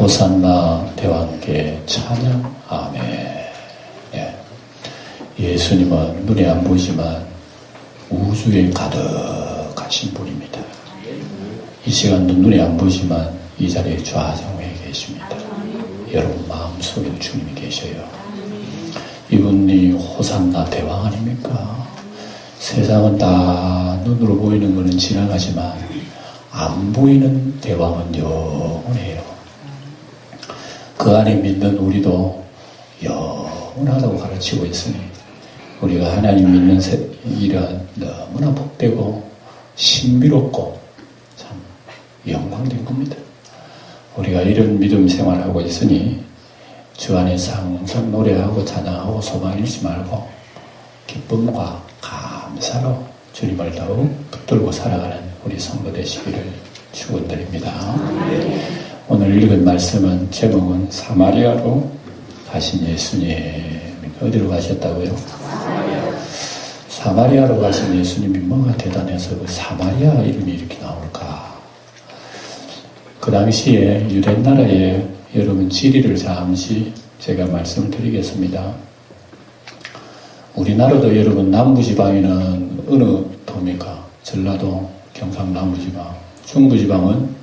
호산나 대왕께 찬양. 아멘. 예. 예수님은 눈에 안 보이지만 우주에 가득하신 분입니다. 이 시간도 눈에 안 보이지만 이 자리에 좌정에 계십니다. 여러분 마음속에도 주님이 계셔요. 이분이 호산나 대왕 아닙니까? 세상은 다 눈으로 보이는 것은 지나가지만 안 보이는 대왕은 영원해요. 그 안에 믿는 우리도 영원하다고 가르치고 있으니 우리가 하나님 믿는 일은 너무나 복되고 신비롭고 참 영광된 겁니다. 우리가 이런 믿음 생활하고 있으니 주 안에서 항상 노래하고 찬양하고 소망 잃지 말고 기쁨과 감사로 주님을 더욱 붙들고 살아가는 우리 성도 되시기를 축원드립니다. 오늘 읽은 말씀은 제목은 사마리아로 가신 예수님. 어디로 가셨다고요? 사마리아로 가신 예수님이 뭐가 대단해서 그 사마리아 이름이 이렇게 나올까? 그 당시에 유대나라에 여러분 지리를 잠시 제가 말씀을 드리겠습니다. 우리나라도 여러분 남부지방에는 어느 도입니까? 전라도, 경상남부지방, 중부지방은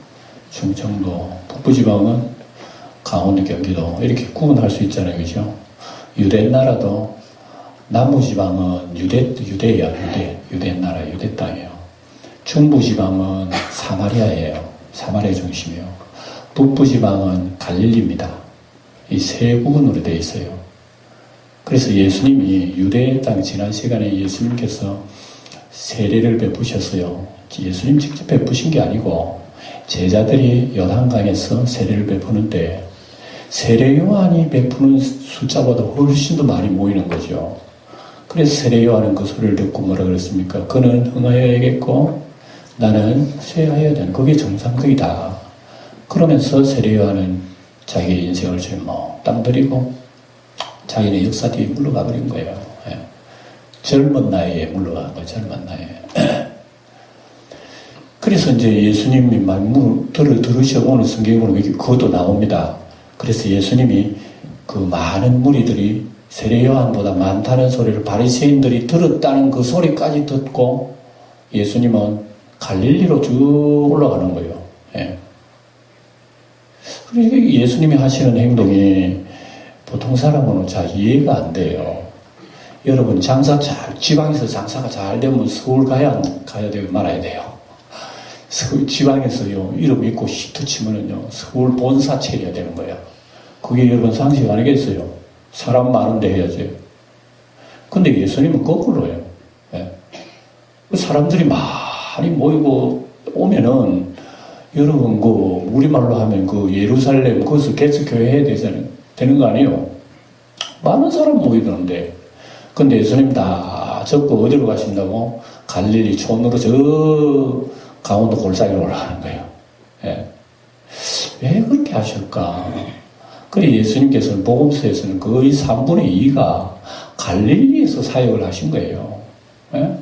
충청도, 북부지방은 강원도, 경기도 이렇게 구분할 수 있잖아요. 그죠? 유대나라도 남부지방은 유대야. 유대나라, 유대 땅이에요. 중부지방은 사마리아예요. 사마리아 중심이요. 북부지방은 갈릴리입니다. 이 세 부분으로 되어 있어요. 그래서 예수님이 유대 땅 지난 시간에 예수님께서 세례를 베푸셨어요. 예수님 직접 베푸신 게 아니고 제자들이 요단강에서 세례를 베푸는데 세례 요한이 베푸는 숫자보다 훨씬 더 많이 모이는 거죠. 그래서 세례 요한은 그 소리를 듣고 뭐라 그랬습니까? 그는 흥하여야겠고 나는 쇠하여야 되는 그게 정상적이다. 그러면서 세례 요한은 자기 인생을 몽땅 버리고 자기네 역사 뒤에 물러가 버린 거예요. 예. 젊은 나이에 물러간 거예요. 젊은 나이에. 그래서 이제 예수님이 말을 들으셔 오늘 성경에 보면 그것도 나옵니다. 그래서 예수님이 그 많은 무리들이 세례 요한보다 많다는 소리를 바리새인들이 들었다는 그 소리까지 듣고 예수님은 갈릴리로 쭉 올라가는 거예요. 예. 그러니까 예수님이 하시는 행동이 보통 사람은 잘 이해가 안 돼요. 여러분 지방에서 장사가 잘 되면 서울 가야 되고 말아야 돼요. 지방에서요 이름 있고 히트 치면은요 서울 본사 차려야 되는 거야. 그게 여러분 상식 아니겠어요? 사람 많은데 해야지. 근데 예수님은 거꾸로예요. 예. 사람들이 많이 모이고 오면은 여러분 우리말로 하면 예루살렘 거기서 개척교회 해야 되는 거 아니에요? 많은 사람 모이던데. 근데 예수님 다 접고 어디로 가신다고? 갈릴리 촌으로 저 강원도 골짜기로 올라가는 거예요. 예. 왜 그렇게 하실까? 그래 예수님께서는 복음서에서는 거의 3분의 2가 갈릴리에서 사역을 하신 거예요. 예?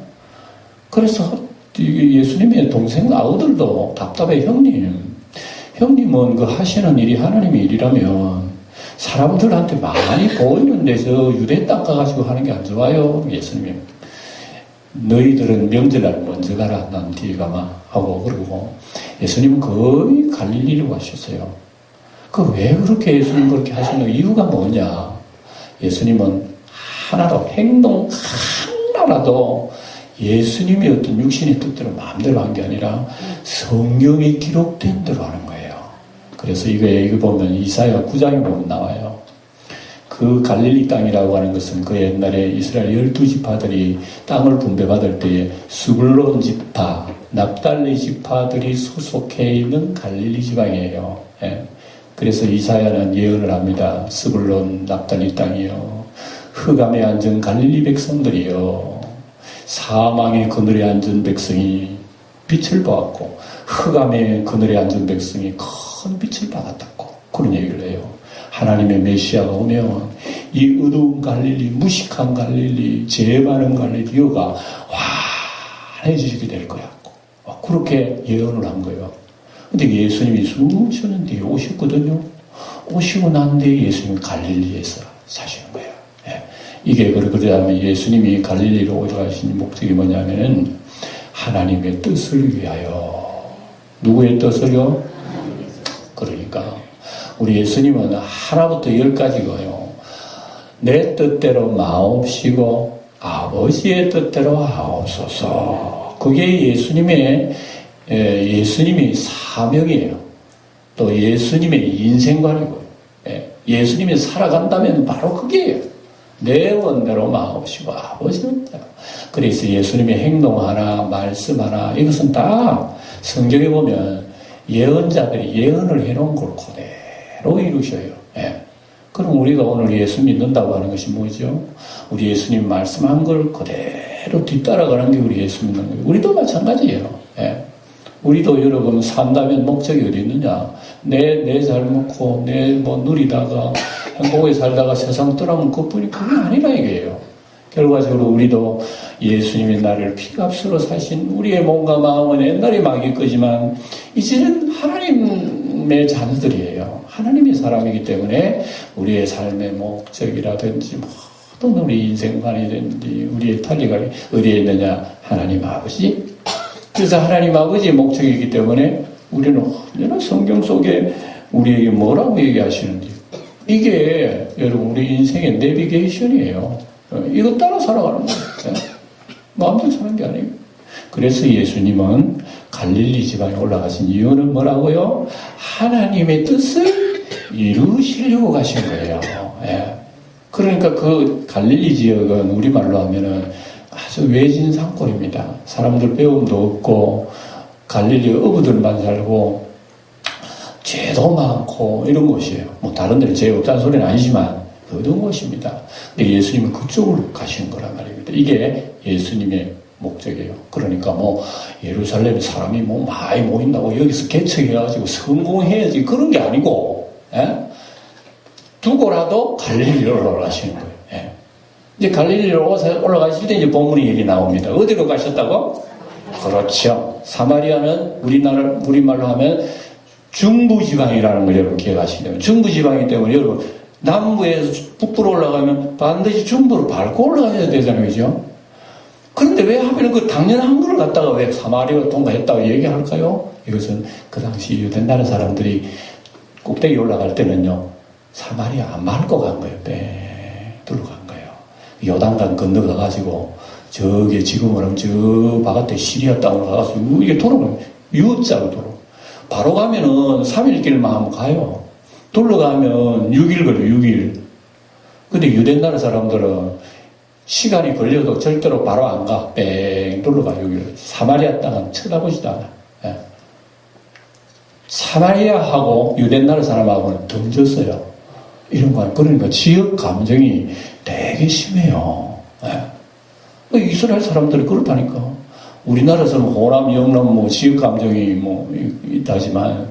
그래서 예수님의 동생 아우들도 답답해. 형님은 하시는 일이 하나님의 일이라면 사람들한테 많이 보이는 데서 유대 땅 가가지고 하는 게 안 좋아요. 예수님이 너희들은 명절날 먼저 가라. 난 뒤에 가마 하고 그러고 예수님은 거의 갈릴리로 가셨어요. 왜 그렇게 예수님 그렇게 하시는 이유가 뭐냐? 예수님은 하나도 행동 하나라도 예수님이 어떤 육신의 뜻대로 마음대로 한 게 아니라 성경이 기록된 대로 하는 거예요. 그래서 이거 보면 이사야 9장에 보면 나와요. 그 갈릴리 땅이라고 하는 것은 그 옛날에 이스라엘 12지파들이 땅을 분배받을 때에 스불론 지파, 납달리 지파들이 소속해 있는 갈릴리 지방이에요. 예. 그래서 이사야는 예언을 합니다. 스불론 납달리 땅이요. 흑암에 앉은 갈릴리 백성들이요. 사망의 그늘에 앉은 백성이 빛을 보았고 흑암의 그늘에 앉은 백성이 큰 빛을 받았다고 그런 얘기를 해요. 하나님의 메시아가 오면 이 어두운 갈릴리, 무식한 갈릴리, 죄 많은 갈릴리가 환해지게 될 거야. 그렇게 예언을 한 거예요. 근데 예수님이 수천 년 뒤에 오셨거든요. 오시고 난 뒤에 예수님이 갈릴리에서 사시는 거예요. 예. 이게 그러면 예수님이 갈릴리로 오셔가신 목적이 뭐냐면은 하나님의 뜻을 위하여. 누구의 뜻을요? 그러니까 우리 예수님은 하나부터 열까지가요. 내 뜻대로 마옵시고 아버지의 뜻대로 하옵소서. 그게 예수님의 사명이에요. 또 예수님의 인생관이고요. 예수님이 살아간다면 바로 그게요. 내 원대로 마옵시고 아버지는 대로. 그래서 예수님의 행동 하나, 말씀 하나, 이것은 다 성경에 보면 예언자들이 예언을 해놓은 걸 그대로 이루셔요. 그럼 우리가 오늘 예수 믿는다고 하는 것이 뭐죠? 우리 예수님 말씀한 걸 그대로 뒤따라가는 게 우리 예수 믿는 거예요. 우리도 마찬가지예요. 우리도 여러분 산다면 목적이 어디 있느냐? 내 잘 먹고 내 누리다가 행복하게 살다가 세상 떠나면 그게 아니라 이게요. 결과적으로 우리도 예수님이 나를 피값으로 사신 우리의 몸과 마음은 옛날에 막일 거지만 이제는 하나님의 자녀들이에요. 하나님의 사람이기 때문에 우리의 삶의 목적이라든지 모든 우리 인생관이든지 우리의 탈리가 어디에 있느냐? 하나님 아버지. 그래서 하나님 아버지의 목적이기 때문에 우리는 언제나 성경 속에 우리에게 뭐라고 얘기하시는지 이게 여러분 우리 인생의 내비게이션이에요. 이것 따라 살아가는 거예요. 마음대로 사는 게 아니에요. 그래서 예수님은 갈릴리 지방에 올라가신 이유는 뭐라고요? 하나님의 뜻을 이루시려고 가신 거예요. 그러니까 그 갈릴리 지역은 우리말로 하면은 아주 외진 산골입니다. 사람들 배움도 없고 갈릴리 어부들만 살고 죄도 많고 이런 곳이에요. 다른 데는 죄 없다는 소리는 아니지만 어두운 곳입니다. 근데 예수님은 그쪽으로 가시는 거란 말입니다. 이게 예수님의 목적이에요. 그러니까 예루살렘에 사람이 많이 모인다고 여기서 개척해가지고 성공해야지 그런 게 아니고 두고라도 갈릴리로 올라가시는 거예요. 이제 갈릴리로 올라가실 때 이제 본문의 얘기 나옵니다. 어디로 가셨다고? 그렇죠. 사마리아는 우리말로 하면 중부지방이라는 걸 여러분 기억하시기 때문에 중부지방이기 때문에 여러분 남부에서 북부로 올라가면 반드시 중부로 밟고 올라가야 되잖아요. 그죠? 그런데 왜 하필 그 당연한 거를 갖다가 왜 사마리아로 통과했다고 얘기할까요? 이것은 그 당시 유대나라 사람들이 꼭대기 올라갈 때는요, 사마리아 안 밟고 간 거예요. 둘러 간 거예요. 요단강 건너가가지고, 저기 지금은 저 바깥에 시리아 땅으로 가가지고, 이게 도로가 U자로 도로. 바로 가면은 3일 길만 하면 가요. 둘러가면 6일 걸려요, 6일. 근데 유대나라 사람들은 시간이 걸려도 절대로 바로 안 가. 뺑 둘러가, 6일. 사마리아 땅은 쳐다보지도 않아. 예. 사마리아하고 유대나라 사람하고는 던졌어요. 이런 거. 그러니까 지역 감정이 되게 심해요. 예. 이스라엘 사람들이 그렇다니까. 우리나라에서는 호남, 영남, 지역 감정이 있다지만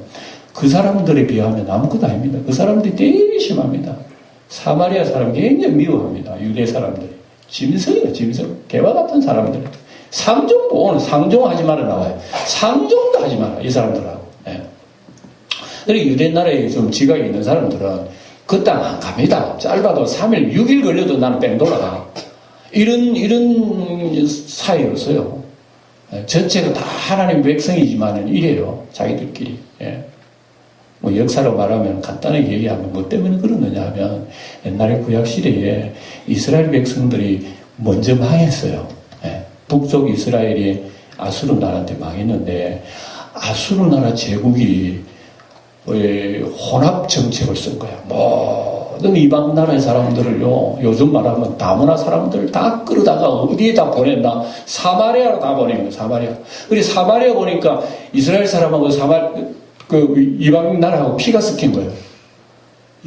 그 사람들에 비하면 아무것도 아닙니다. 그 사람들이 되게 심합니다. 사마리아 사람 굉장히 미워합니다. 유대 사람들이. 짐승이에요, 짐승. 개와 같은 사람들. 상종도 오늘 상종하지 마라 나와요. 상종도 하지 마라, 이 사람들하고. 예. 그리고 유대 나라에 좀 지각이 있는 사람들은 그 땅 안 갑니다. 짧아도 3일, 6일 걸려도 나는 뺑 돌아가. 이런 사이였어요. 전체가 다 하나님 백성이지만은 이래요. 자기들끼리. 예. 역사로 말하면 간단하게 얘기하면 뭐 때문에 그러느냐 하면 옛날에 구약시대에 이스라엘 백성들이 먼저 망했어요. 예. 북쪽 이스라엘이 아수르 나라한테 망했는데 아수르 나라 제국이 혼합 정책을 쓴 거야. 모든 이방 나라의 사람들을요, 요즘 말하면 다문화 사람들 다 끌어다가 어디에다 보냈나? 사마리아로 다 보낸 거야, 사마리아. 그리고 사마리아 보니까 이스라엘 사람하고 이방 나라하고 피가 섞인 거예요.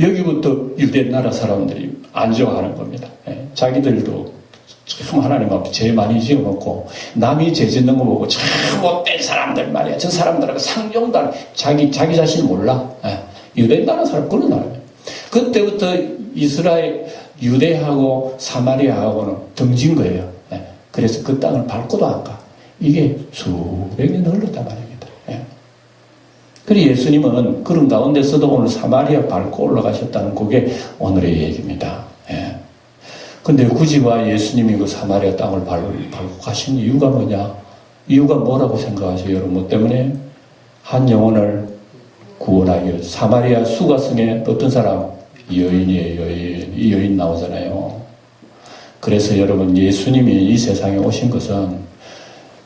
여기부터 유대 나라 사람들이 안정하는 겁니다. 예. 자기들도 참 하나님 앞에 죄 많이 지어놓고 남이 죄 짓는 거 보고 참 못된 사람들 말이야. 저 사람들하고 상종도 안 해. 자기 자신을 몰라. 예. 유대 나라 사람 그런 나라예요. 그때부터 이스라엘 유대하고 사마리아하고는 등진 거예요. 예. 그래서 그 땅을 밟고도 안 가. 이게 수백 년 흘렀단 말입니다. 예. 그리고 예수님은 그런 가운데서도 오늘 사마리아 밟고 올라가셨다는 그게 오늘의 얘기입니다. 예. 근데 굳이 와 예수님이 그 사마리아 땅을 밟고 가신 이유가 뭐냐? 이유가 뭐라고 생각하세요, 여러분? 뭐 때문에? 한 영혼을 구원하기. 사마리아 수가성에 어떤 사람? 여인이에요, 여인. 이 여인 나오잖아요. 그래서 여러분, 예수님이 이 세상에 오신 것은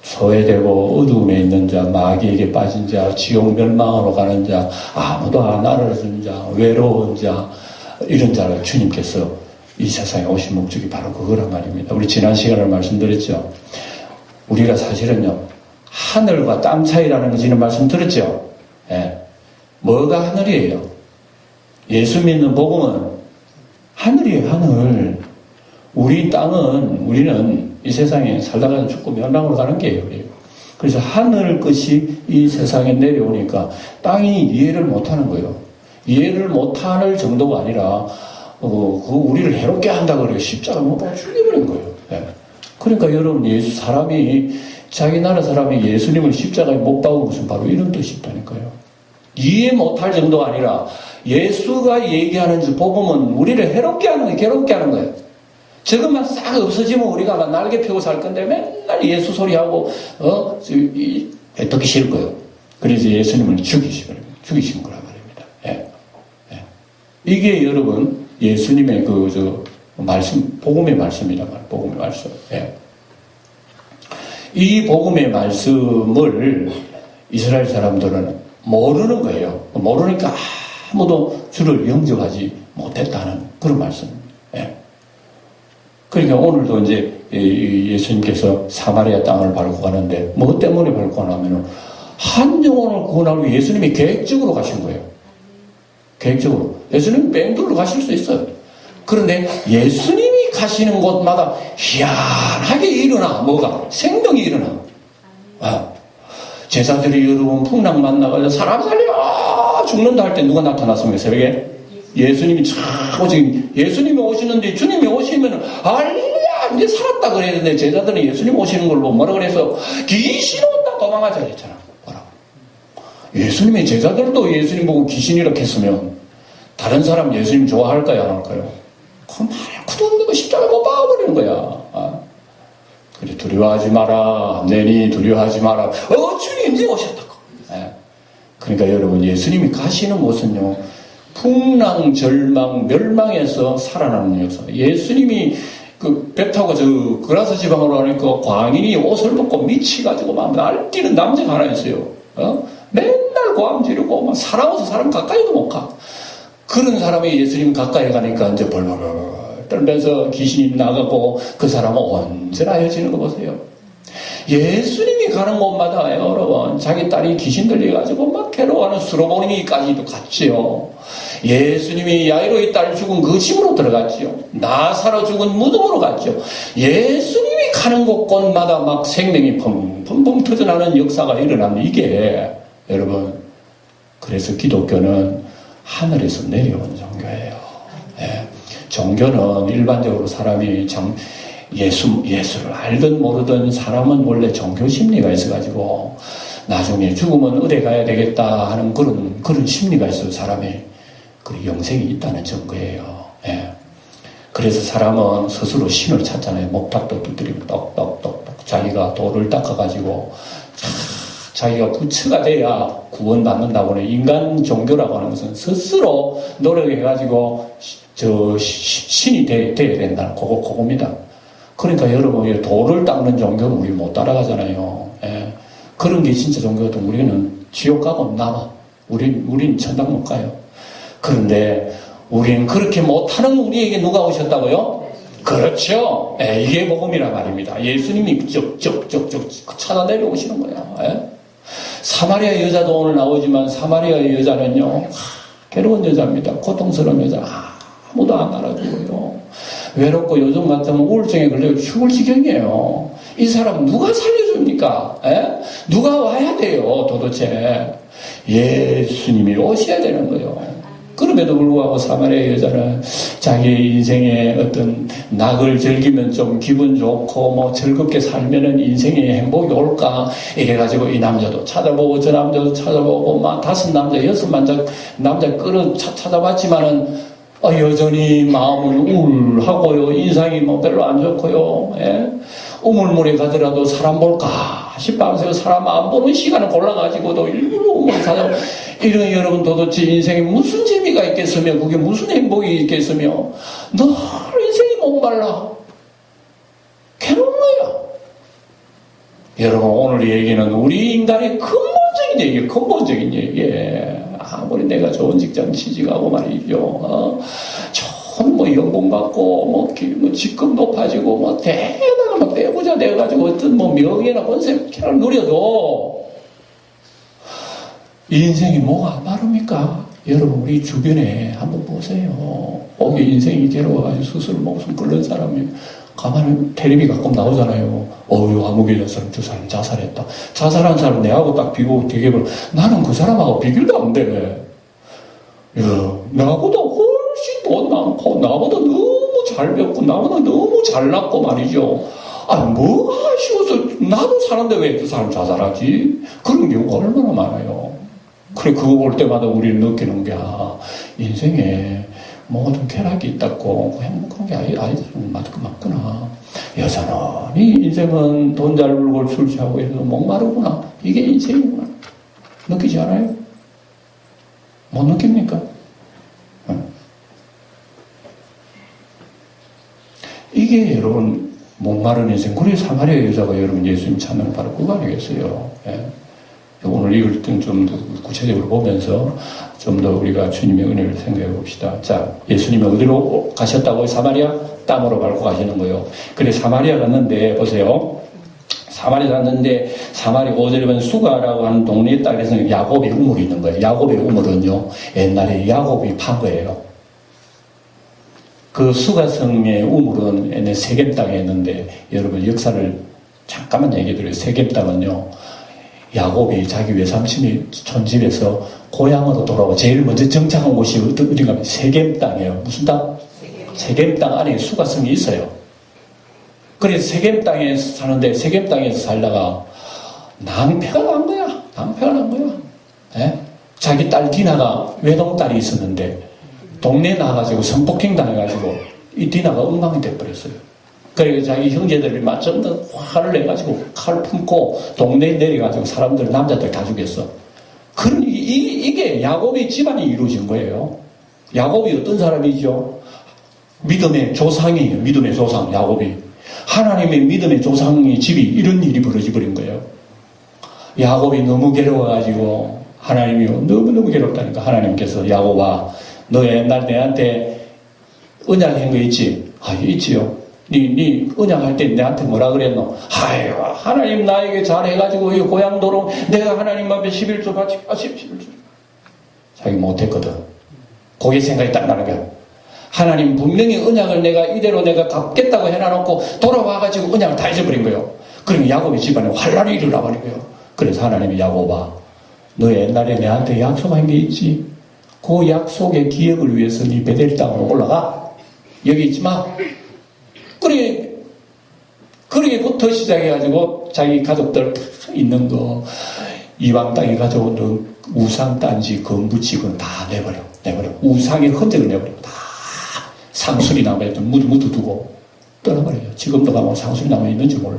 소외되고 어두움에 있는 자, 마귀에게 빠진 자, 지옥 멸망으로 가는 자, 아무도 안 알아주는 자, 외로운 자, 이런 자를 주님께서 이 세상에 오신 목적이 바로 그거란 말입니다. 우리 지난 시간에 말씀드렸죠. 우리가 사실은요, 하늘과 땅 차이라는 거 지금 말씀드렸죠. 예. 뭐가 하늘이에요? 예수 믿는 복음은 하늘이에요, 하늘. 우리는 이 세상에 살다가 죽고 멸망으로 가는 게예요. 그래서 하늘 것이 이 세상에 내려오니까 땅이 이해를 못하는 거예요. 이해를 못할 정도가 아니라 우리를 해롭게 한다 그래요. 십자가 못 박아 죽여버린 거예요. 네. 그러니까 여러분, 자기 나라 사람이 예수님을 십자가에 못 박은 것은 바로 이런 뜻이 있다니까요. 이해 못할 정도가 아니라 예수가 얘기하는 복음은 우리를 해롭게 하는 거예요. 괴롭게 하는 거예요. 저것만 싹 없어지면 우리가 막 날개 펴고 살 건데 맨날 예수 소리하고 듣기 싫을 거예요. 그래서 예수님을 죽이신 거란 말입니다. 예. 예. 이게 여러분 예수님의 말씀, 복음의 말씀이란 말이에요. 복음의 말씀. 예. 이 복음의 말씀을 이스라엘 사람들은 모르는 거예요. 모르니까 아무도 주를 영접하지 못했다는 그런 말씀입니다. 예. 그러니까 오늘도 이제 예수님께서 사마리아 땅을 밟고 가는데 뭐 때문에 밟고 가냐면은 한 영혼을 구원하고 예수님이 계획적으로 가신 거예요. 계획적으로. 예수님이 뺑돌로 가실 수 있어요. 그런데 예수님이 가시는 곳마다 희한하게 일어나. 뭐가? 생명이 일어나. 제자들이 여러분 풍랑 만나가지고 사람 살려 죽는다 할 때 누가 나타났습니까? 새벽에? 예수님이 참 지금 예수님이 오시는데 주님이 오시면 알리야 이제 살았다 그래야 되는데 제자들은 예수님 오시는 걸로 뭐라 그래서 귀신 온다 도망가자 그랬잖아. 뭐라고? 예수님의 제자들도 예수님 보고 귀신이라 했으면 다른 사람 예수님 좋아할까요 안 할까요? 그 말에 구도 없는 거 십자가 못 박아버리는 거야. 그래 두려워하지 마라. 내니 두려워하지 마라. 주님 이제 오셨다고. 그러니까 여러분 예수님이 가시는 곳은요 풍랑, 절망, 멸망에서 살아나는 역사. 예수님이 배 타고 그라스 지방으로 가니까 광인이 옷을 벗고 미치가지고 막 날뛰는 남자가 하나 있어요. 맨날 고함 지르고 막 사나워서 사람 가까이도 못 가. 그런 사람이 예수님 가까이 가니까 이제 벌벌 떨면서 귀신이 나가고 그 사람은 언제나 헤어지는 거 보세요. 예수님이 가는 곳마다 여러분 자기 딸이 귀신 들려가지고 막 괴로워하는 수로보니까지도 갔지요. 예수님이 야이로의 딸 죽은 그 집으로 들어갔지요. 나사로 죽은 무덤으로 갔죠. 예수님이 가는 곳곳마다 막 생명이 펑펑 터져나는 역사가 일어나는 이게 여러분 그래서 기독교는 하늘에서 내려온 종교예요. 예. 종교는 일반적으로 사람이 예수를 알든 모르든 사람은 원래 종교 심리가 있어가지고 나중에 죽으면 어디 가야 되겠다 하는 그런 심리가 있어요. 사람이 그 영생이 있다는 증거예요. 예. 그래서 사람은 스스로 신을 찾잖아요. 목탁도 두드리고 똑똑똑똑 자기가 돌을 닦아가지고 자기가 부처가 돼야 구원받는다고 하는 인간 종교라고 하는 것은 스스로 노력해가지고 신이 돼야 된다는 그겁니다. 그러니까 여러분 돌을 닦는 종교는 우리 못 따라가잖아요. 예. 그런 게 진짜 종교도 우리는 지옥 가고 남아. 우린 천당 못 가요. 그런데 우리는 그렇게 못하는 우리에게 누가 오셨다고요? 그렇죠. 예, 이게 복음이란 말입니다. 예수님이 쩍쩍쩍쩍 찾아 내려오시는 거예요. 예? 사마리아 여자도 오늘 나오지만 사마리아 여자는요 괴로운 여자입니다. 고통스러운 여자. 아무도 안 알아주고요. 외롭고 요즘 같으면 우울증에 걸려 죽을 지경이에요. 이 사람 누가 살려줍니까? 에? 누가 와야 돼요 도대체. 예수님이 오셔야 되는 거예요. 그럼에도 불구하고 사마리아 여자는 자기의 인생의 어떤 낙을 즐기면 좀 기분 좋고 뭐 즐겁게 살면은 인생의 행복이 올까 이래가지고 이 남자도 찾아보고 저 남자도 찾아보고 막 5남자 6남자 끌어 찾아봤지만은 여전히 마음은 우울하고요. 인상이 뭐 별로 안 좋고요. 예? 우물물에 가더라도 사람 볼까 싶어서 사람 안 보는 시간을 골라가지고도 일부러 우물 찾아. 이런 여러분 도대체 인생에 무슨 재미가 있겠으며 그게 무슨 행복이 있겠으며 늘 인생이 목말라 괴로운 거야. 여러분 오늘 얘기는 우리 인간의 근본적인 얘기예요. 근본적인 얘기예요. 아무리 내가 좋은 직장 취직하고 말이죠. 좋은 뭐 연봉 받고 뭐 직급 높아지고 뭐 대단한 뭐 대부자 돼가지고 어떤 뭐 명예나 권세를 누려도 인생이 뭐가 마릅니까? 여러분 우리 주변에 한번 보세요. 인생이 괴로워가지고 스스로 목숨 끊는 사람이 가만히 텔레비 가끔 나오잖아요. 아무개는 사람 저 사람 자살했다. 자살한 사람 내하고 딱 비교 되게 나는 그 사람하고 비교도 안 돼. 나보다 훨씬 돈 많고 나보다 너무 잘 배웠고 나보다 너무 잘났고 말이죠. 뭐 아쉬워서 나도 사는데 왜 그 사람 자살하지? 그런 경우가 얼마나 많아요. 그래 그거 볼 때마다 우리는 느끼는 게 인생에 모든 쾌락이 있다고 행복한 게 아이들은 맞구나. 여전히 인생은 돈 잘 벌고 술 취하고 이래서 목마르구나. 이게 인생이구나. 느끼지 않아요? 못 느낍니까? 이게 여러분 목마른 인생. 그래 사마리아 여자가 여러분 예수님 찾는 바로 그거 아니겠어요? 예. 오늘 읽을 때 좀 더 구체적으로 보면서 좀 더 우리가 주님의 은혜를 생각해 봅시다. 자, 예수님이 어디로 가셨다고? 사마리아 땅으로 밟고 가시는 거예요. 그래 사마리아 갔는데 보세요. 사마리아 갔는데 사마리아 5절에 보면 수가라고 하는 동네 땅에서 야곱의 우물이 있는 거예요. 야곱의 우물은요 옛날에 야곱이 판 거예요. 그 수가성의 우물은 옛날 세겜 땅에 있는데 여러분 역사를 잠깐만 얘기해 드려요. 세겜 땅은요 야곱이 자기 외삼촌이 촌집에서 고향으로 돌아오고 제일 먼저 정착한 곳이 어딘가 하면 세겜 땅이에요. 무슨 땅? 세겜 땅 안에 수가성이 있어요. 그래서 세겜 땅에 사는데 세겜 땅에서 살다가 낭패가 난 거야. 낭패가 난 거야. 예? 자기 딸 디나가 외동딸이 있었는데 동네에 나가가지고 성폭행 당해가지고 이 디나가 엉망이 돼버렸어요. 그래서 자기 형제들이 맞전 화를 내가지고 칼 품고 동네에 내려가지고 사람들 남자들 다 죽였어. 그런 이게 야곱의 집안이 이루어진 거예요. 야곱이 어떤 사람이죠? 믿음의 조상이에요. 믿음의 조상 야곱이. 하나님의 믿음의 조상의 집이 이런 일이 벌어져 버린 거예요. 야곱이 너무 괴로워가지고 하나님이 너무너무 괴롭다니까 하나님께서 야곱아 너 옛날 내한테 언약한 거 있지? 있지요. 니 언약할 때 내한테 뭐라 그랬노? 아유 하나님 나에게 잘해가지고 이 고향도로 내가 하나님 앞에 11조 바치 11조 자기 못했거든. 거기에 생각이 딱 나는 거야. 하나님 분명히 언약을 이대로 내가 갚겠다고 해놔놓고 돌아와가지고 언약을 다 잊어버린 거예요. 그러면 야곱의 집안에 환란이 일어나버린 거예요. 그래서 하나님이 야곱아 너 옛날에 내한테 약속한 게 있지? 그 약속의 기억을 위해서 네 베델 땅으로 올라가. 여기 있지 마. 그러게부터 시작해가지고 자기 가족들 있는 거 이방 땅에 가져온 우상 단지 건부치건 다 내버려. 우상의 흔적을 내버려. 다 상수리 나무에 좀 묻어두고 떠나버려요. 지금도 가면 상수리 나무에 있는지 몰라.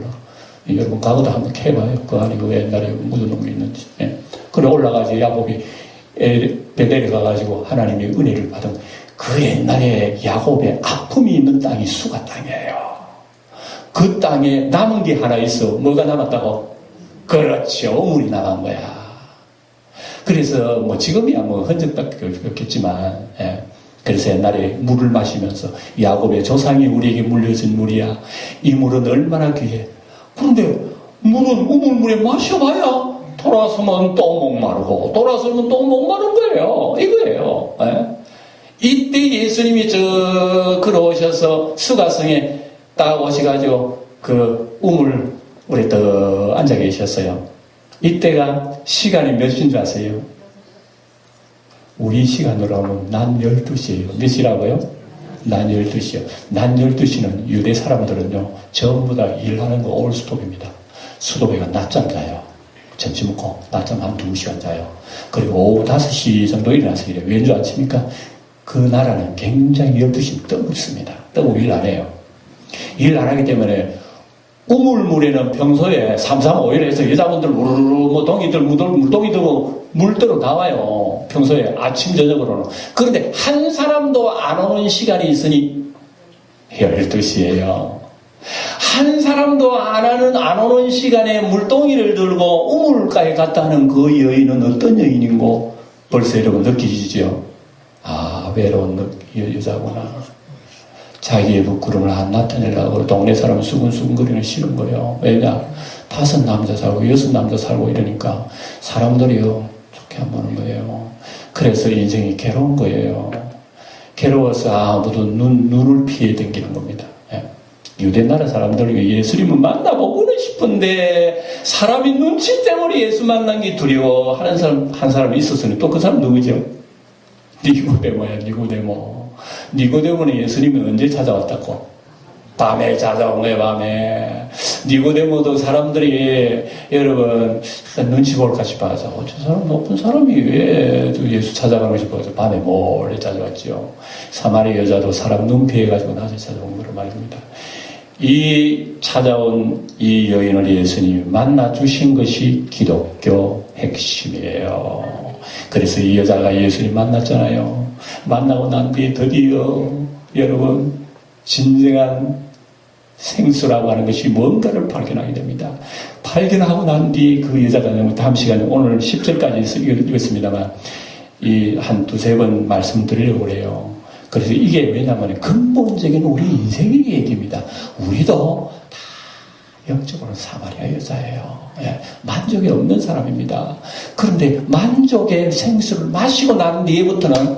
여러분 가거도 한번 캐봐요. 그 안에 그 옛날에 묻어놓은 게 있는지. 예. 그래 올라가지 야곱이 베델에 가가지고 하나님의 은혜를 받은 그 옛날에 야곱의 아픔이 있는 땅이 수가 땅이에요. 그 땅에 남은 게 하나 있어. 뭐가 남았다고? 그렇죠. 우물이 나간 거야. 그래서 뭐 지금이야 뭐 흔적밖에 없겠지만 예. 그래서 옛날에 물을 마시면서 야곱의 조상이 우리에게 물려준 물이야. 이 물은 얼마나 귀해. 그런데 물은 우물물에 마셔봐야 돌아서면 또 목마르고 돌아서면 또 목마른 거예요. 이거예요. 예? 이때 예수님이 걸어오셔서 수가성에 딱 오셔가지고 그 우물에 또 앉아 계셨어요. 이때가 시간이 몇 시인 줄 아세요? 우리 시간으로 하면 낮 12시예요. 몇 시라고요? 낮 12시요. 낮 12시는 유대 사람들은요, 전부 다 일하는 거 올스톱입니다. 수도배가 낮잠 자요. 점심 먹고 낮잠 한 2시간 자요. 그리고 오후 5시 정도 일어나서 일해요. 왠 줄 아십니까? 그 나라는 굉장히 12시 뜨겁습니다. 뜨고 일 안 해요. 일 안 하기 때문에 우물물에는 평소에 3, 3, 5일 해서 여자분들 우르르 뭐 동이들 물동이 들고 물들어 나와요. 평소에 아침 저녁으로는. 그런데 한 사람도 안 오는 시간이 있으니 12시예요. 한 사람도 안 오는 시간에 물동이를 들고 우물가에 갔다 하는 그 여인은 어떤 여인인고 벌써 여러분 느끼시죠? 아, 외로운 여자구나. 자기의 부끄러움을 안 나타내려고 동네 사람은 수근수근거리는 싫은 거예요. 왜냐? 5 남자 살고 6 남자 살고 이러니까 사람들이요 좋게 안 보는 거예요. 그래서 인생이 괴로운 거예요. 괴로워서 아무도 눈을 피해 댕기는 겁니다. 예. 유대 나라 사람들이 예수님을 만나보고는 싶은데 사람이 눈치 때문에 예수 만난 게 두려워하는 사람 한 사람이 있었으니 또 그 사람 누구죠? 니고데모야. 니고데모는 예수님이 언제 찾아왔다고? 밤에 찾아온 거예요. 밤에. 니고데모도 사람들이 여러분 눈치 볼까 싶어서 저 사람 높은 사람이 왜 예수 찾아가고 싶어서 밤에 몰래 찾아왔죠. 사마리 여자도 사람 눈 피해가지고 낮에 찾아온 거로 말입니다. 이 찾아온 이 여인을 예수님이 만나 주신 것이 기독교 핵심이에요. 그래서 이 여자가 예수님 만났잖아요. 만나고 난 뒤에 드디어 여러분 진정한 생수라고 하는 것이 뭔가를 발견하게 됩니다. 발견하고 난 뒤에 그 여자가 다음 시간에 오늘 10절까지 읽었습니다만 이 한 2-3번 말씀드리려고 그래요. 그래서 이게 왜냐하면 근본적인 우리 인생의 얘기입니다. 우리도 다 영적으로 사마리아 여자예요. 예, 만족이 없는 사람입니다. 그런데 만족의 생수를 마시고 난 뒤에부터는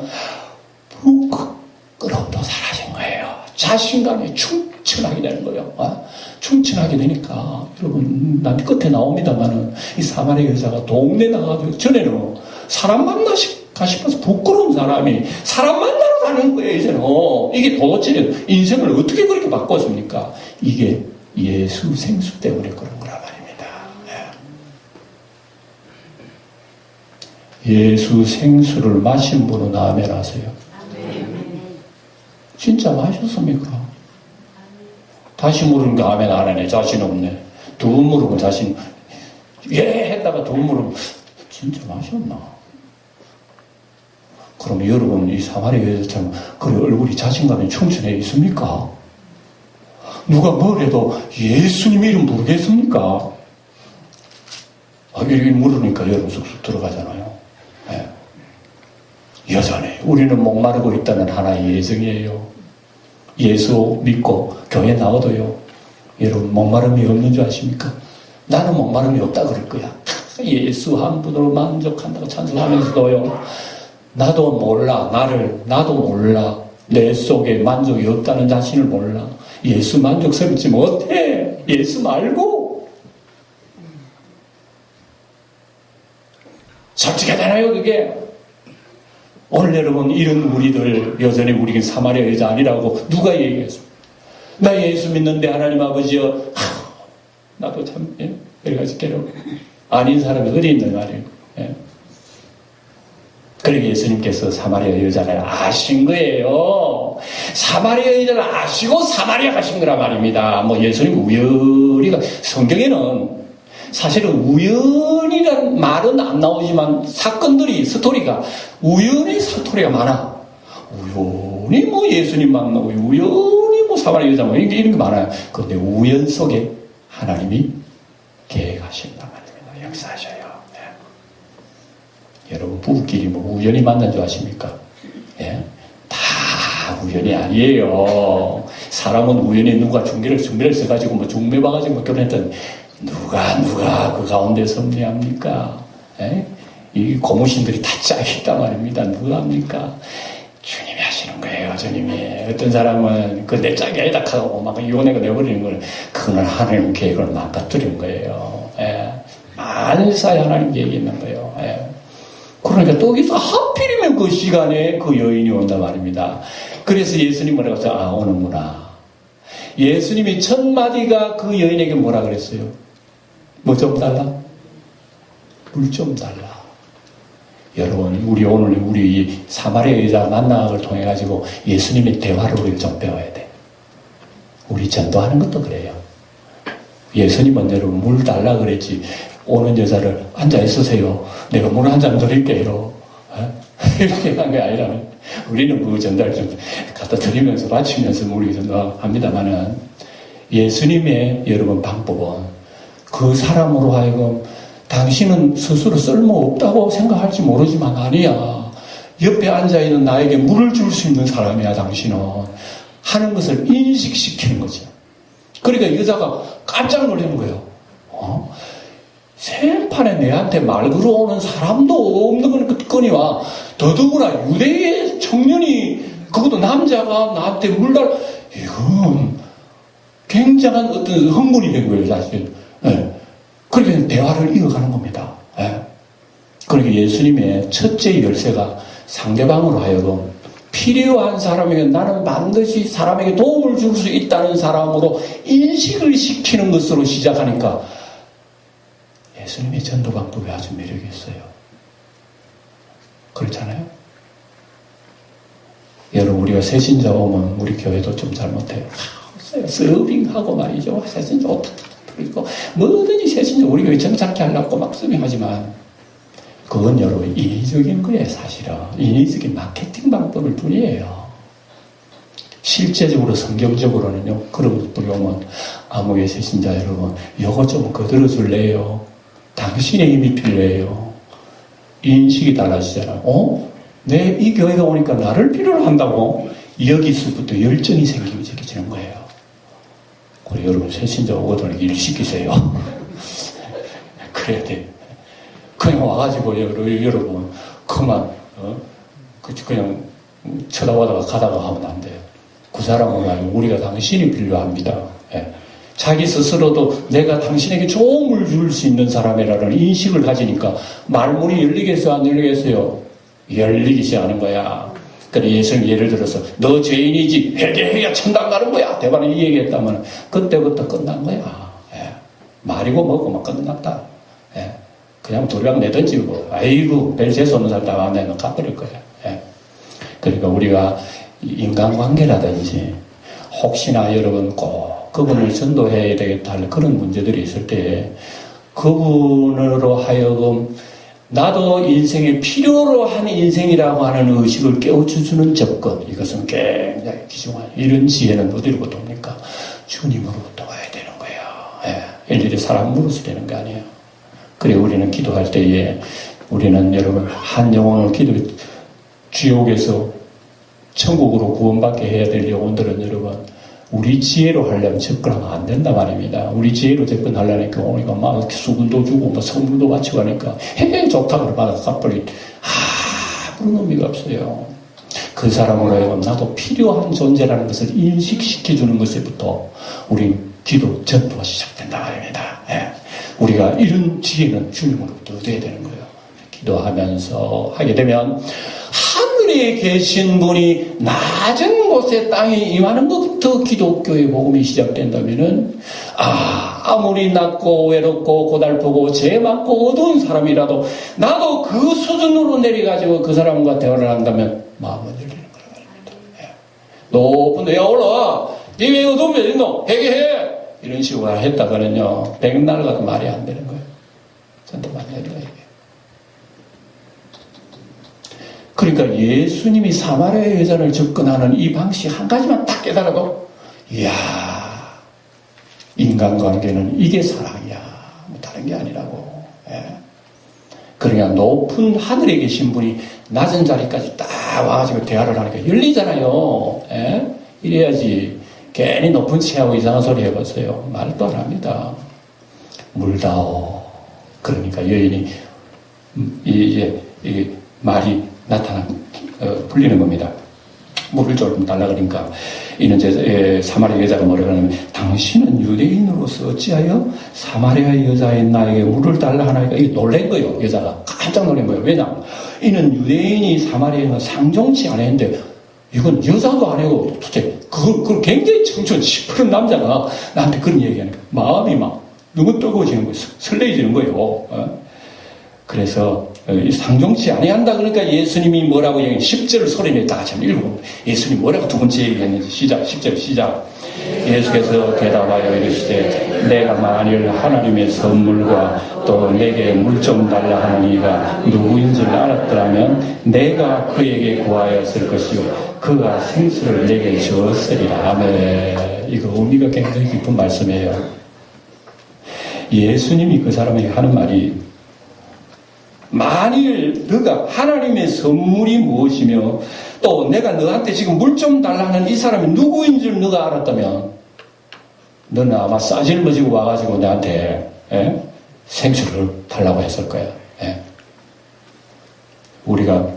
부끄러움도 사라진 거예요. 자신감이 충천하게 되는 거예요. 충천하게 되니까 여러분 난 끝에 나옵니다만은 이 사마리아 여자가 동네 나가서 전에는 사람 만나가 싶어서 부끄러운 사람이 사람 만나러 가는 거예요. 이제는 이게 도대체 인생을 어떻게 그렇게 바꿨습니까? 이게 예수 생수 때문에 그런 거란 말입니다. 예수 생수를 마신 분은 아멘 하세요. 진짜 마셨습니까? 다시 물으니까 아멘 안 하네. 자신 없네. 2번 물으면 자신 예 했다가 2번 물으면 진짜 마셨나? 그럼 여러분 이 사마리아 여자처럼 그 얼굴이 자신감이 충천해 있습니까? 누가 뭘 해도 예수님 이름 모르겠습니까? 이렇게 물으니까 여러분 쑥쑥 들어가잖아요. 네. 여전히 우리는 목마르고 있다는 하나의 예정이에요. 예수 믿고 교회 나와도요. 여러분 목마름이 없는 줄 아십니까? 나는 목마름이 없다 그럴 거야. 예수 한 분으로 만족한다고 찬송하면서도요. 나도 몰라. 나도 몰라. 내 속에 만족이 없다는 자신을 몰라. 예수 만족스럽지 못해. 예수 말고. 솔직하잖아요, 그게. 오늘 여러분, 이런 우리들, 여전히 우리는 사마리아 여자 아니라고 누가 얘기했습니까? 나 예수 믿는데 하나님 아버지여, 나도 참, 여러 가지 괴로워. 아닌 사람이 어디 있는 말이에요. 예. 그러게 예수님께서 사마리아 여자를 아신 거예요. 사마리아 여자를 아시고 사마리아 가신 거란 말입니다. 예수님 우연히가 성경에는 사실은 우연이라는 말은 안 나오지만 사건들이 스토리가 우연의 스토리가 많아. 우연히 예수님 만나고 우연히 사마리아 여자 이런 게 많아요. 그런데 우연 속에 하나님이 계획하신단 말입니다. 역사하셔요. 여러분 부부끼리 우연히 만난 줄 아십니까? 예? 다 우연이 아니에요. 사람은 우연히 누가 중매를 써가지고 중매 봐가지고 결혼했더니 누가 그 가운데 섭리합니까? 예? 이 고무신들이 다 짝있단 말입니다. 누가 합니까? 주님이 하시는 거예요. 주님이. 어떤 사람은 내 짝이 아니다 하고 막 이혼해가 내버리는 걸 그건 하나님 계획을 망가뜨린 거예요. 예? 만사에 하나님 계획이 있는 거예요. 예. 그러니까 또 여기서 하필이면 그 시간에 그 여인이 온단 말입니다. 그래서 예수님 뭐라고 했어요? 아, 오는구나. 예수님이 첫 마디가 그 여인에게 뭐라 그랬어요? 뭐 좀 달라? 물 좀 달라. 여러분, 우리 오늘 우리 사마리아 여자 만남을 통해 가지고 예수님의 대화를 우리 좀 배워야 돼. 우리 전도하는 것도 그래요. 예수님은 여러분 물 달라 그랬지. 오는 여자를 앉아 있으세요. 내가 물 한 잔 드릴게요. 이렇게 한 게 아니라 우리는 그 전달 좀 갖다 드리면서 바치면서 우리 전도합니다만은 예수님의 여러분 방법은 그 사람으로 하여금 당신은 스스로 쓸모없다고 생각할지 모르지만 아니야. 옆에 앉아있는 나에게 물을 줄 수 있는 사람이야 당신은. 하는 것을 인식시키는 거죠. 그러니까 여자가 깜짝 놀라는 거예요. 생판에 내한테 말 걸어오는 사람도 없는 거니와 더더구나 유대의 청년이 그것도 남자가 나한테 물 달라. 이건 굉장한 어떤 흥분이 된 거예요 사실. 네. 그렇게 대화를 이어가는 겁니다. 네. 그러니까 예수님의 첫째 열쇠가 상대방으로 하여금 필요한 사람에게 나는 반드시 사람에게 도움을 줄 수 있다는 사람으로 인식을 시키는 것으로 시작하니까 예수님의 전도 방법이 아주 매력이 있어요. 그렇잖아요? 여러분 우리가 새신자 오면 우리 교회도 좀 잘못해요. 서빙하고 말이죠. 새신자 그리고 뭐든지 새신자 우리 교회 정착케 하려고 막 서빙하지만 그건 여러분 인위적인 거예요. 사실은 인위적인 마케팅 방법일 뿐이에요. 실제적으로 성경적으로는요. 그런 분이 오면 암흑의 새신자 여러분 요거 좀 거들어줄래요? 당신의 힘이 필요해요. 인식이 달라지잖아요. 내 이 교회가 오니까 나를 필요로 한다고 여기서부터 열정이 생기는 거예요. 우리 여러분 새신자 오거든 일 시키세요. 그래야 돼. 그냥 와가지고 여러분 그만 그냥 쳐다보다가 가다가 하면 안 돼요. 그 사람은 아니고 우리가 당신이 필요합니다. 예. 자기 스스로도 내가 당신에게 도움을 줄 수 있는 사람이라는 인식을 가지니까 말문이 열리겠어요? 안 열리겠어요? 열리기 시작하는 거야. 그래 예수님 예를 들어서 너 죄인이지 회개해야 천당 가는 거야. 대바는 이 얘기했다면 그때부터 끝난 거야. 예. 말이고 뭐고 막 끝났다. 예. 그냥 도리랑 내든지 뭐 아이고 별 재수 없는 사람 다 만나면 갚아버릴 거야. 예. 그러니까 우리가 인간관계라든지 혹시나 여러분 꼭 그분을 전도해야 되겠다 할 그런 문제들이 있을 때 그분으로 하여금 나도 인생에 필요로 한 인생이라고 하는 의식을 깨우쳐주는 접근 이것은 굉장히 귀중한 이런 지혜는 어디로부터 옵니까? 주님으로부터 와야 되는 거예요. 예. 일일이 사람으로서 되는 게 아니에요. 그래 우리는 기도할 때에 우리는 여러분 한 영혼을 지옥에서 천국으로 구원받게 해야 될 영혼들은 여러분 우리 지혜로 하려면 접근하면 안 된다 말입니다. 우리 지혜로 접근하려니까 우리가 막 수분도 주고 막 선물도 바치고 하니까 좋다고 받아서 갚을 아무런 의미가 없어요. 그 사람으로 하여금 나도 필요한 존재라는 것을 인식시켜주는 것에부터 우리 기도 전도가 시작된다 말입니다. 예. 우리가 이런 지혜는 주님으로부터 얻어야 되는 거예요. 기도하면서 하게 되면 하늘에 계신 분이 낮은 곳에 땅에 임하는 것부터 기독교의 복음이 시작된다면은 아무리 낮고 외롭고 고달프고 죄 많고 어두운 사람이라도 나도 그 수준으로 내려가지고 그 사람과 대화를 한다면 마음은 열리는 거란 말입니다. 예. 높은 데 올라와 니 왜 어두운 데 있노? 회개해 이런 식으로 했다가는요 백날 가도 말이 안 되는 거예요. 전도 많이 해야 돼요. 그러니까 예수님이 사마리아 여자를 접근하는 이 방식 한 가지만 딱 깨달아도 이야 인간관계는 이게 사랑이야 뭐 다른 게 아니라고. 예. 그러니까 높은 하늘에 계신 분이 낮은 자리까지 딱 와가지고 대화를 하니까 열리잖아요. 예? 이래야지 괜히 높은 체하고 이상한 소리 해봤어요. 말도 안 합니다. 물다오. 그러니까 여인이 이게 말이 불리는 겁니다. 물을 조금 달라 그러니까 이는 사마리아 여자가 뭐라 그러냐면 당신은 유대인으로서 어찌하여 사마리아 여자인 나에게 물을 달라 하나니까 이게 놀란 거예요. 여자가 깜짝 놀란 거예요. 왜냐 이는 유대인이 사마리아인과 상종치 않았는데 이건 여자도 아니고 도대체 그걸 굉장히 청춘 시퍼런 남자가 나한테 그런 얘기하니까 마음이 막 너무 뜨거워지는 거예요. 설레지는 거예요. 그래서 상종치 아니한다 그러니까 예수님이 뭐라고 얘기해 10절을 소리내다 같이 한번 읽어봅니다. 예수님이 뭐라고 두 번째 얘기했는지 시작 10절 시작. 예수께서 대답하여 이르시되 내가 만일 하나님의 선물과 또 내게 물 좀 달라 하는 이가 누구인 줄 알았더라면 내가 그에게 구하였을 것이요 그가 생수를 내게 주었으리라. 아멘. 이거 의미가 굉장히 깊은 말씀이에요. 예수님이 그 사람에게 하는 말이 만일 너가 하나님의 선물이 무엇이며 또 내가 너한테 지금 물 좀 달라 하는 이 사람이 누구인 줄 너가 알았다면 너는 아마 싸질머지고 와가지고 나한테 생수를 달라고 했을 거야. 우리가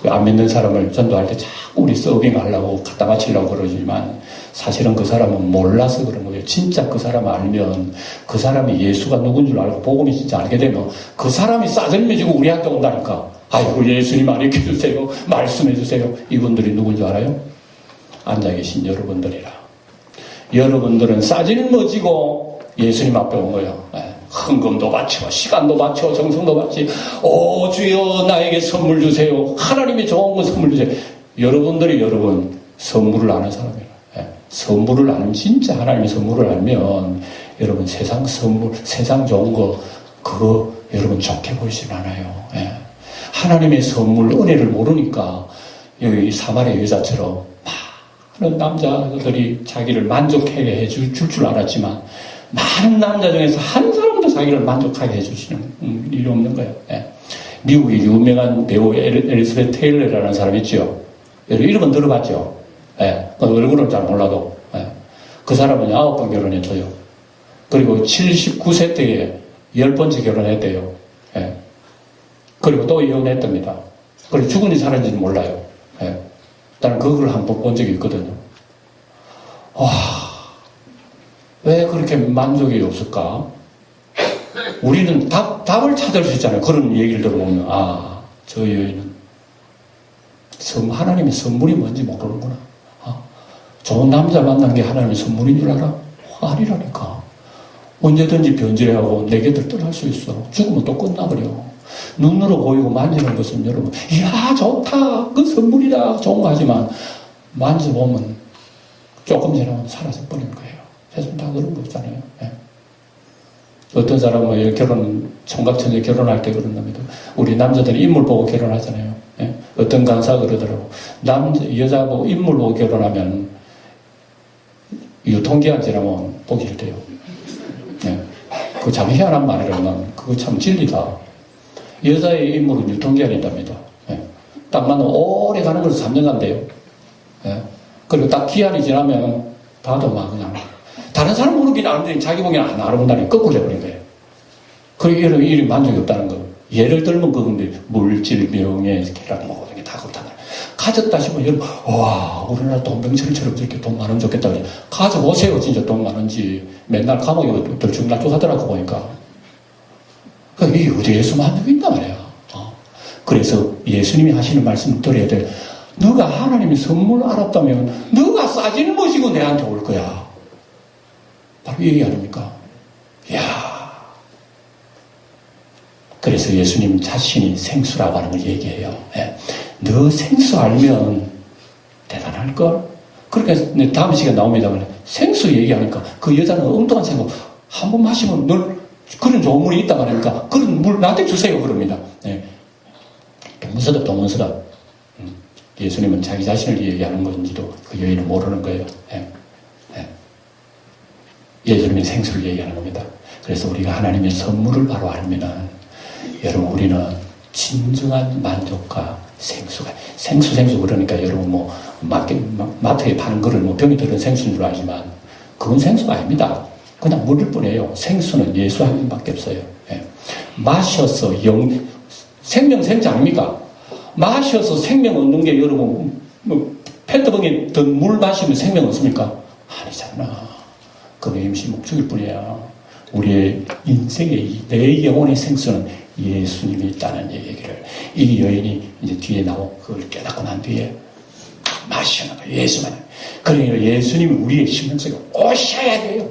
안 믿는 사람을 전도할 때 자꾸 우리 서빙하려고 갖다 바치려고 그러지만 사실은 그 사람은 몰라서 그런 거예요. 진짜 그 사람 알면 그 사람이 예수가 누군 줄 알고 복음이 진짜 알게 되면 그 사람이 싸질매지고 우리한테 온다니까. 아이고 예수님 알려주세요. 말씀해주세요. 이분들이 누군 줄 알아요? 앉아 계신 여러분들이라. 여러분들은 싸질머지고 예수님 앞에 온 거예요. 헌금도 바치고 시간도 바치고 정성도 바치. 오 주여 나에게 선물 주세요. 하나님의 좋은 거 선물 주세요. 여러분들이 여러분 선물을 아는 사람이에요. 선물을 알면 진짜 하나님의 선물을 알면 여러분 세상 선물 세상 좋은 거 그거 여러분 좋게 보이진 않아요. 하나님의 선물 은혜를 모르니까 여기 사마리아 여자처럼 많은 남자들이 자기를 만족하게 해줄 줄 알았지만 많은 남자 중에서 한 사람도 자기를 만족하게 해주시는 일이 없는 거예요. 미국의 유명한 배우 엘리스베트 테일러라는 사람이 있죠. 이름은 들어봤죠. 얼굴은 잘 몰라도 그 사람은 9번 결혼했어요. 그리고 79세 때에 10번째 결혼했대요. 그리고 또 이혼했답니다. 그리고 죽은지 살았는지는 몰라요. 나는 그걸 한번 본 적이 있거든요. 와, 왜 그렇게 만족이 없을까? 우리는 답을 찾을 수 있잖아요. 그런 얘기를 들어보면 저 여인은 하나님의 선물이 뭔지 모르는구나. 좋은 남자 만난 게 하나님의 선물인 줄 알아? 아니라니까. 언제든지 변질하고 내 곁을 떠날 수 있어. 죽으면 또 끝나버려. 눈으로 보이고 만지는 것은 여러분 이야 좋다 그 선물이다 좋은 거 하지만 만져보면 조금 지나면 사라져 버리는 거예요. 세상 다 그런 거 있잖아요. 어떤 사람은 결혼 총각천재 결혼할 때 그런답니다. 우리 남자들은 인물 보고 결혼하잖아요. 어떤 강사가 그러더라고. 여자 보고 인물 보고 결혼하면 유통기한 지나면 보기 싫대요. 그거 참 희한한 말이라면 그거 참 진리다. 여자의 인물은 유통기한이 있답니다. 딱 만나면 오래 가는 걸 3년 간대요. 그리고 딱 기한이 지나면 봐도 막 그냥 다른 사람 보기는 아는데 자기 보기는 안 알아본다니 거꾸로 해버린 거예요. 그게 이런 만족이 없다는 거. 예를 들면 그건데 물질, 명예, 쾌락 뭐 이런 게 다 그렇다는 거예요. 가졌다 싶으면 여러분 와 우리나라 돈병철처럼 저렇게 돈 많으면 좋겠다. 가져보세요. 진짜 돈 많은지. 맨날 감옥에 들쭉날쭉 하더라고 보니까. 이게 어디에서 만족이 있단 말이야. 그래서 예수님이 하시는 말씀을 들어야 돼. 너가 하나님의 선물을 알았다면 너가 싸질 모시고 내한테 올 거야. 바로 이 얘기 아닙니까? 이야. 그래서 예수님 자신이 생수라고 하는 걸 얘기해요. 너 생수 알면 대단할걸? 그러니까 다음 시간에 나옵니다. 생수 얘기하니까 그 여자는 엉뚱한 생각 한 번 마시면 널 그런 좋은 물이 있다 말하니까 그런 물 나한테 주세요 그럽니다. 동문서답. 예수님은 자기 자신을 얘기하는 건지도 그 여인은 모르는 거예요. 예수님이 생수를 얘기하는 겁니다. 그래서 우리가 하나님의 선물을 바로 알면은 여러분 우리는 진정한 만족과 생수 그러니까 여러분 뭐 마트에 파는 거를 뭐 병이 들은 생수인 줄 알지만 그건 생수가 아닙니다. 그냥 물일 뿐이에요. 생수는 예수 한 분밖에 없어요. 마셔서 생명 생자 아닙니까? 마셔서 생명 얻는 게 여러분 페트병에 든 물 마시면 생명 얻습니까? 아니잖아. 그건 임시 목적일 뿐이야. 우리의 인생의 내 영혼의 생수는 예수님이 있다는 얘기를 이 여인이 이제 뒤에 나오고 그걸 깨닫고 난 뒤에 마시는 거예요. 예수만. 그러니까 예수님이 우리의 심령 속에 오셔야 돼요.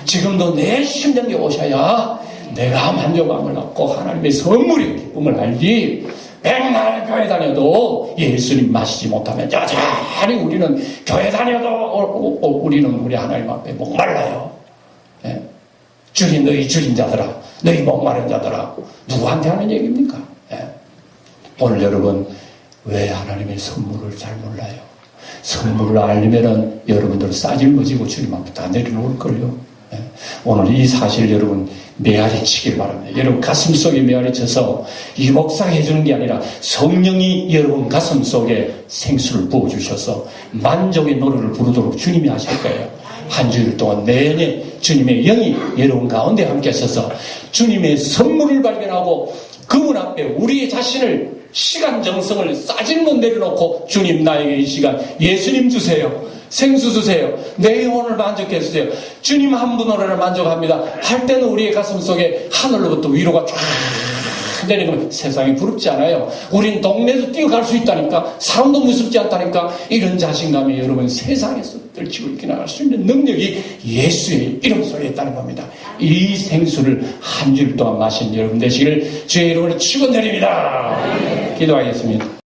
지금도 내 심령에 오셔야 내가 만족감을 갖고 하나님의 선물의 기쁨을 알지. 백날 교회 다녀도 예수님 마시지 못하면 여전히 우리는 교회 다녀도 우리는 우리 하나님 앞에 목말라요. 예? 주님 너희 주인 자들아, 너희 목마른 자들아. 누구한테 하는 얘기입니까? 예? 오늘 여러분 왜 하나님의 선물을 잘 몰라요? 선물을 알면은 여러분들 싸질머지고 주님 앞에 다 내려놓을 거예요. 예? 오늘 이 사실 여러분 메아리 치길 바랍니다. 여러분 가슴 속에 메아리 쳐서 이 목사가 해주는 게 아니라 성령이 여러분 가슴 속에 생수를 부어주셔서 만족의 노래를 부르도록 주님이 하실 거예요. 한 주일 동안 내내 주님의 영이 여러분 가운데 함께 하셔서 주님의 선물을 발견하고 그분 앞에 우리의 자신을 시간 정성을 싸질못 내려놓고 주님 나에게 이 시간 예수님 주세요. 생수 주세요. 내 영혼을 만족해 주세요. 주님 한 분으로는 만족합니다. 할 때는 우리의 가슴 속에 하늘로부터 위로가 쫙 내리면 세상이 부럽지 않아요. 우린 동네도 뛰어갈 수 있다니까. 사람도 무섭지 않다니까. 이런 자신감이 여러분 세상에서 떨치고 이렇게 나갈 수 있는 능력이 예수의 이름 속에 있다는 겁니다. 이 생수를 한 주일 동안 마신 여러분 되시기를 주의 이름으로 축원드립니다. 기도하겠습니다.